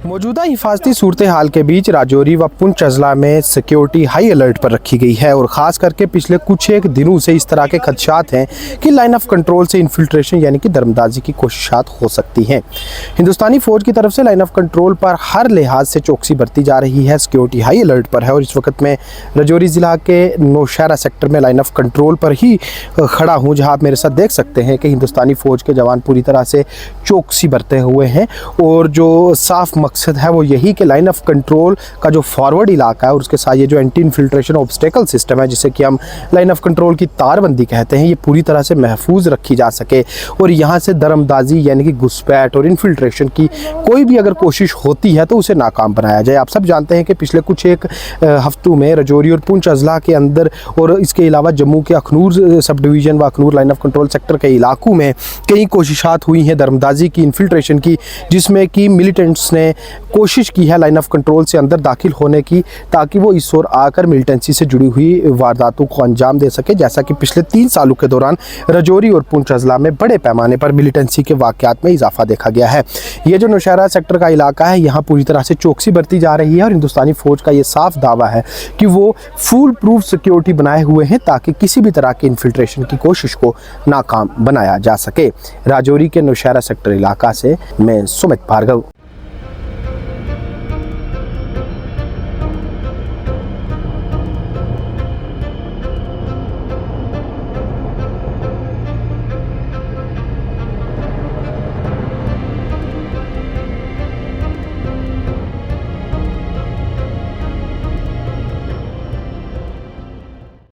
मौजूदा हिफाजती सूरत हाल के बीच राजौरी व पुंछ अजला में सिक्योरिटी हाई अलर्ट पर रखी गई है और ख़ास करके पिछले कुछ एक दिनों से इस तरह के खदशात हैं कि लाइन ऑफ कंट्रोल से इन्फिल्ट्रेशन यानी कि दरमदाजी की कोशिशात हो सकती हैं। हिंदुस्तानी फ़ौज की तरफ से लाइन ऑफ कंट्रोल पर हर लिहाज से चौकसी बरती जा रही है, सिक्योरिटी हाई अलर्ट पर है और इस वक्त मैं राजौरी ज़िला के नौशहरा सेक्टर में लाइन ऑफ कंट्रोल पर ही खड़ा हूँ, जहाँ आप मेरे साथ देख सकते हैं कि हिंदुस्तानी फ़ौज के जवान पूरी तरह से चौकसी बरते हुए हैं और जो साफ मकसद है वो यही कि लाइन ऑफ कंट्रोल का जो फॉरवर्ड इलाका है और उसके साथ ये जो एंटी इन्फिल्ट्रेशन ऑब्स्टेकल सिस्टम है जिसे कि हम लाइन ऑफ कंट्रोल की तारबंदी कहते हैं, ये पूरी तरह से महफूज रखी जा सके और यहाँ से दरमदाजी यानी कि घुसपैठ और इन्फिल्ट्रेशन की कोई भी अगर कोशिश होती है तो उसे नाकाम बनाया जाए। आप सब जानते हैं कि पिछले कुछ एक हफ्तों में राजौरी और पुंछ अजला के अंदर और इसके अलावा जम्मू के अखनूर सब डिवीज़न व Akhnoor line of control sector के इलाकों में कई कोशिशात हुई हैं दरमदाजी की, इन्फिल्ट्रेशन की, जिसमें कि मिलिटेंट्स ने कोशिश की है लाइन ऑफ कंट्रोल से अंदर दाखिल होने की ताकि वो इस ओर आकर मिलिटेंसी से जुड़ी हुई वारदातों को अंजाम दे सके। जैसा कि पिछले 3 सालों के दौरान राजौरी और पुंछ अजला में बड़े पैमाने पर मिलिटेंसी के वाक़यात में इजाफा देखा गया है। ये जो नौशहरा सेक्टर का इलाका है यहाँ पूरी तरह से चौकसी बरती जा रही है और हिंदुस्तानी फ़ौज का ये साफ दावा है कि वो फुल प्रूफ सिक्योरिटी बनाए हुए हैं ताकि किसी भी तरह की इन्फिल्ट्रेशन की कोशिश को नाकाम बनाया जा सके। राजौरी के नौशहरा सेक्टर इलाका से मैं सुमित भार्गव।